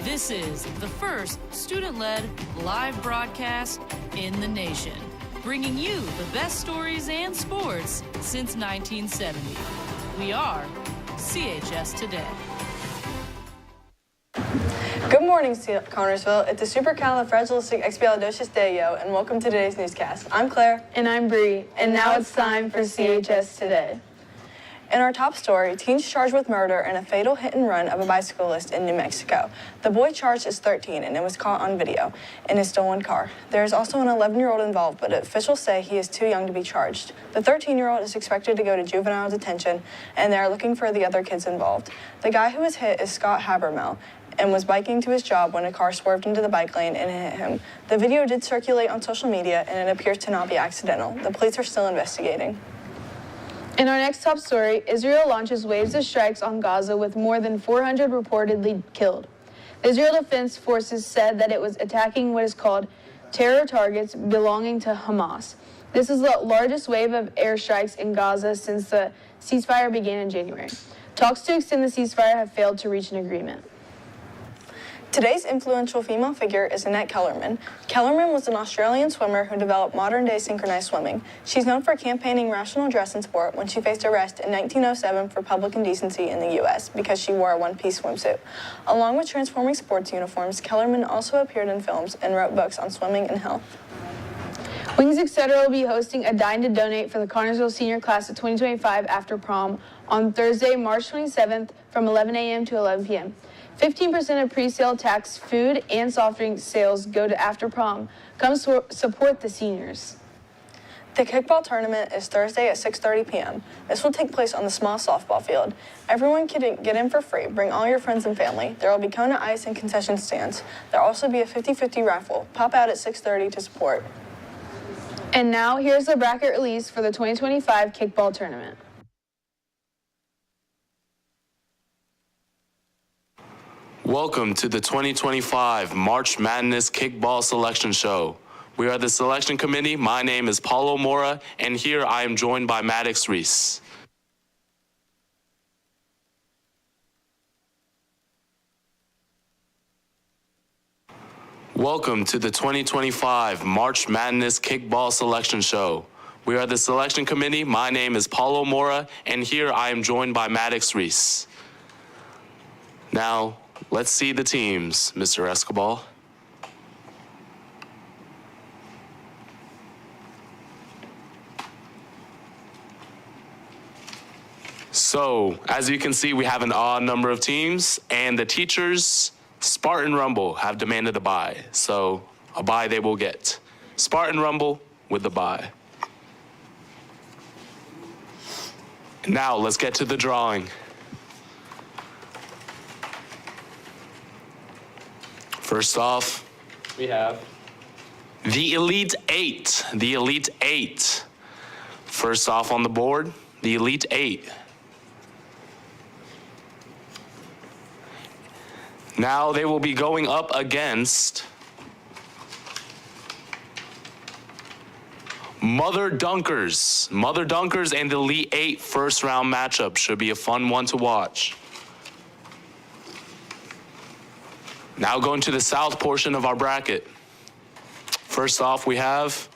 This is the first student-led live broadcast in the nation, bringing you the best stories and sports since 1970. We are CHS Today. Good morning, Connersville. It's a supercalifragilisticexpialidocious and welcome to today's newscast. I'm Claire. And I'm Bree. And now it's time for CHS Today. In our top story, teens charged with murder in a fatal hit and run of a bicyclist in New Mexico. The boy charged is 13 and it was caught on video in his stolen car. There is also an 11-year-old involved, but officials say he is too young to be charged. The 13-year-old is expected to go to juvenile detention, and they are looking for the other kids involved. The guy who was hit is Scott Habermel and was biking to his job when a car swerved into the bike lane and hit him. The video did circulate on social media, and it appears to not be accidental. The police are still investigating. In our next top story, Israel launches waves of strikes on Gaza with more than 400 reportedly killed. The Israel Defense Forces said that it was attacking what is called terror targets belonging to Hamas. This is the largest wave of airstrikes in Gaza since the ceasefire began in January. Talks to extend the ceasefire have failed to reach an agreement. Today's influential female figure is Annette Kellerman. Kellerman was an Australian swimmer who developed modern-day synchronized swimming. She's known for campaigning rational dress in sport when she faced arrest in 1907 for public indecency in the U.S. because she wore a one-piece swimsuit. Along with transforming sports uniforms, Kellerman also appeared in films and wrote books on swimming and health. Wings Etc. will be hosting a Dine to Donate for the Connersville Senior Class of 2025 after prom on Thursday, March 27th from 11 a.m. to 11 p.m. 15% of pre-sale tax food and soft drink sales go to after prom. Come support the seniors. The kickball tournament is Thursday at 6:30 p.m. This will take place on the small softball field. Everyone can get in for free. Bring all your friends and family. There will be Kona ice and concession stands. There will also be a 50-50 raffle. Pop out at 6:30 to support. And now here's the bracket release for the 2025 kickball tournament. Welcome to the 2025 March Madness Kickball Selection Show. We are the selection committee. My name is Paulo Mora, and here I am joined by Maddox Reese. Welcome to the 2025 March Madness Kickball Selection Show. We are the selection committee. My name is Paulo Mora, and here I am joined by Maddox Reese. Now, let's see the teams, Mr. Escobar. So, as you can see, we have an odd number of teams, and the teachers, Spartan Rumble, have demanded a bye. So, a bye they will get. Spartan Rumble with the bye. Now, let's get to the drawing. First off, we have the Elite Eight. The Elite Eight. First off on the board, the Elite Eight. Now they will be going up against Mother Dunkers. Mother Dunkers and the Elite Eight first round matchup. Should be a fun one to watch. Now going to the south portion of our bracket. First off, we have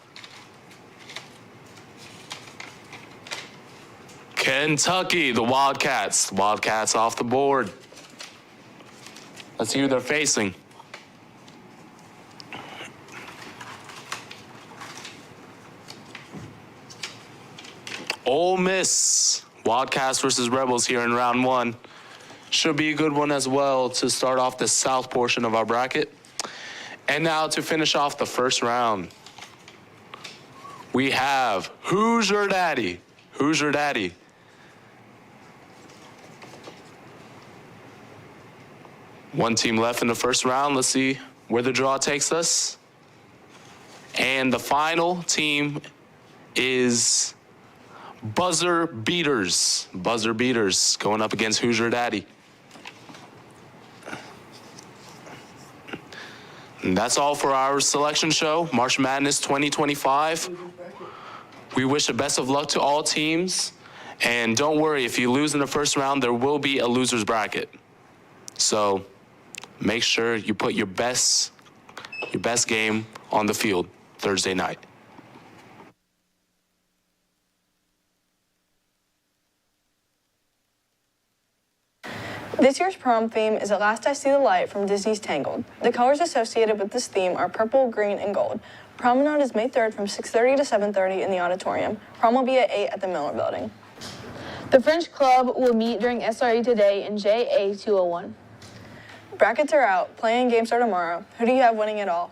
Kentucky, the Wildcats. Wildcats off the board. Let's see who they're facing. Ole Miss. Wildcats versus Rebels here in round one. Should be a good one as well to start off the south portion of our bracket. And now to finish off the first round, we have Hoosier Daddy. Hoosier Daddy. One team left in the first round. Let's see where the draw takes us. And the final team is Buzzer Beaters. Buzzer Beaters going up against Hoosier Daddy. And that's all for our selection show, March Madness 2025. We wish the best of luck to all teams. And don't worry, if you lose in the first round, there will be a loser's bracket. So make sure you put your best game on the field Thursday night. This year's prom theme is At Last I See the Light from Disney's Tangled. The colors associated with this theme are purple, green, and gold. Promenade is May 3rd from 6:30 to 7:30 in the auditorium. Prom will be at 8 at the Miller Building. The French Club will meet during SRE today in JA 201. Brackets are out. Play-in games are tomorrow. Who do you have winning it all?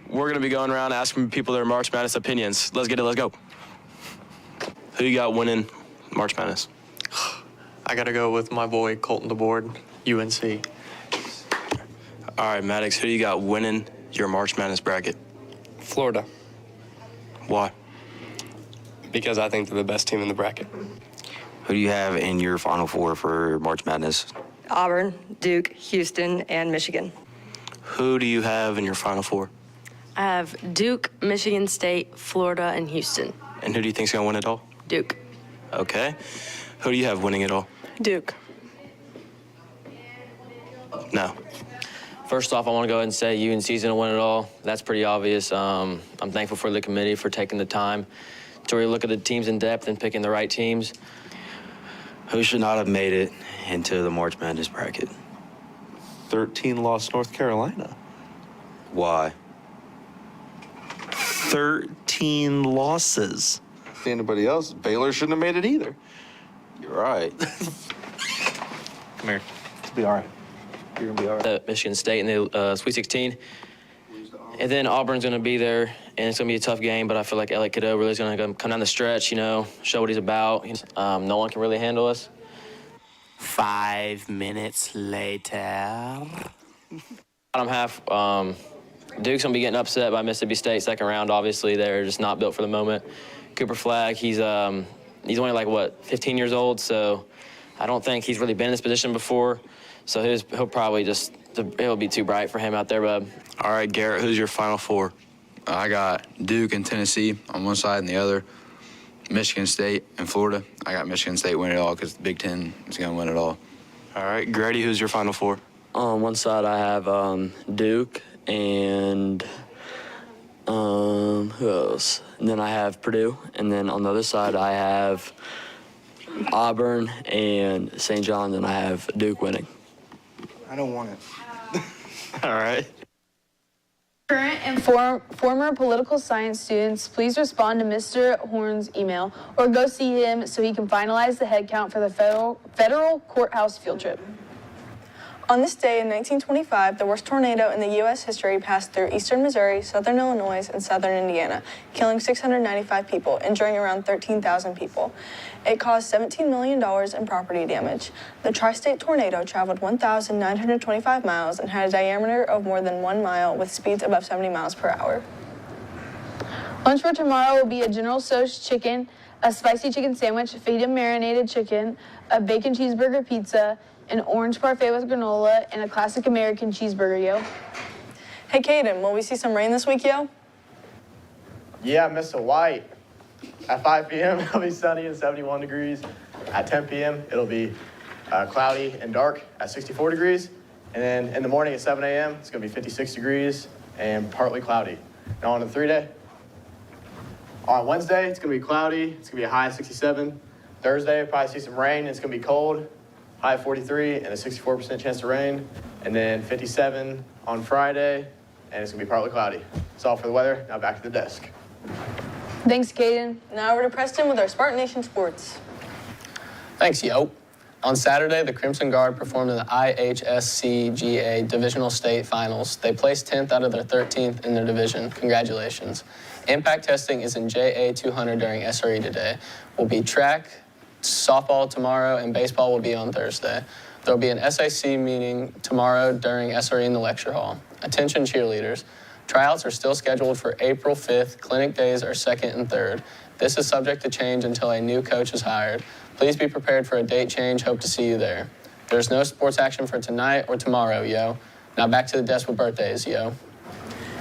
We're going to be going around asking people their March Madness opinions. Let's get it. Let's go. Who you got winning March Madness? I got to go with my boy Colton DeBoard, UNC. All right, Maddox, who do you got winning your March Madness bracket? Florida, Why? because I think they're the best team in the bracket. Who do you have in your Final Four for March Madness? Auburn, Duke, Houston, and Michigan. Who do you have in your Final Four? I have Duke, Michigan State, Florida, and Houston. And who do you think's going to win it all? Duke. Okay. Who do you have winning it all? Duke. No. First off, I want to go ahead and say UNC's going to win it all. That's pretty obvious. I'm thankful for the committee for taking the time to really look at the teams in depth and picking the right teams. Who should not have made it into the March Madness bracket? 13 lost North Carolina. Why? 13 losses. Anybody else? Baylor shouldn't have made it either. You're right. Come here. It's be all right. You're going to be all right. Michigan State in the Sweet 16. And then Auburn's going to be there, and it's going to be a tough game, but I feel like Elliot Cadeau really is going to come down the stretch, show what he's about. No one can really handle us. 5 minutes later. Bottom half, Duke's going to be getting upset by Mississippi State second round. Obviously, they're just not built for the moment. Cooper Flagg, he's only 15 years old, so I don't think he's really been in this position before. So he'll probably it'll be too bright for him out there, bub. All right, Garrett, who's your Final Four? I got Duke and Tennessee on one side and the other, Michigan State and Florida. I got Michigan State winning it all because the Big Ten is going to win it all. All right, Grady, who's your Final Four? On one side, I have Duke and who else? And then I have Purdue. And then on the other side, I have Auburn and St. John's, and I have Duke winning. I don't want it. All right. Current and former political science students, please respond to Mr. Horn's email or go see him so he can finalize the head count for the federal courthouse field trip. On this day in 1925, the worst tornado in the U.S. history passed through eastern Missouri, southern Illinois, and southern Indiana, killing 695 people, injuring around 13,000 people. It caused $17 million in property damage. The tri-state tornado traveled 1,925 miles and had a diameter of more than 1 mile with speeds above 70 miles per hour. Lunch for tomorrow will be a General Tso's chicken, a spicy chicken sandwich, feta marinated chicken, a bacon cheeseburger pizza, an orange parfait with granola, and a classic American cheeseburger, yo. Hey, Caden, will we see some rain this week, yo? Yeah, Mr. White. At 5 p.m., it'll be sunny and 71 degrees. At 10 p.m., it'll be cloudy and dark at 64 degrees. And then in the morning at 7 a.m., it's going to be 56 degrees and partly cloudy. Now on to the 3-day. On Wednesday, it's going to be cloudy. It's going to be a high of 67. Thursday, probably see some rain. It's going to be cold. High of 43 and a 64% chance to rain. And then 57 on Friday, and it's going to be partly cloudy. That's all for the weather. Now back to the desk. Thanks, Caden. Now over to Preston with our Spartan Nation Sports. Thanks, yo. On Saturday, the Crimson Guard performed in the IHSCGA Divisional State Finals. They placed 10th out of their 13th in their division. Congratulations. Impact testing is in JA 200 during SRE today. Will be track, softball tomorrow, and baseball will be on Thursday. There will be an SAC meeting tomorrow during SRE in the lecture hall. Attention cheerleaders. Tryouts are still scheduled for April 5th. Clinic days are 2nd and 3rd. This is subject to change until a new coach is hired. Please be prepared for a date change. Hope to see you there. There's no sports action for tonight or tomorrow, yo. Now back to the desk with birthdays, yo.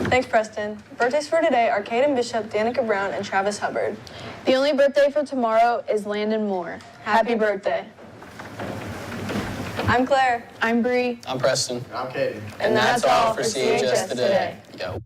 Thanks, Preston. Birthdays for today are Caden Bishop, Danica Brown, and Travis Hubbard. The only birthday for tomorrow is Landon Moore. Happy birthday. I'm Claire. I'm Bree. I'm Preston. I'm Katie. And that's all for CHS Today. Yo.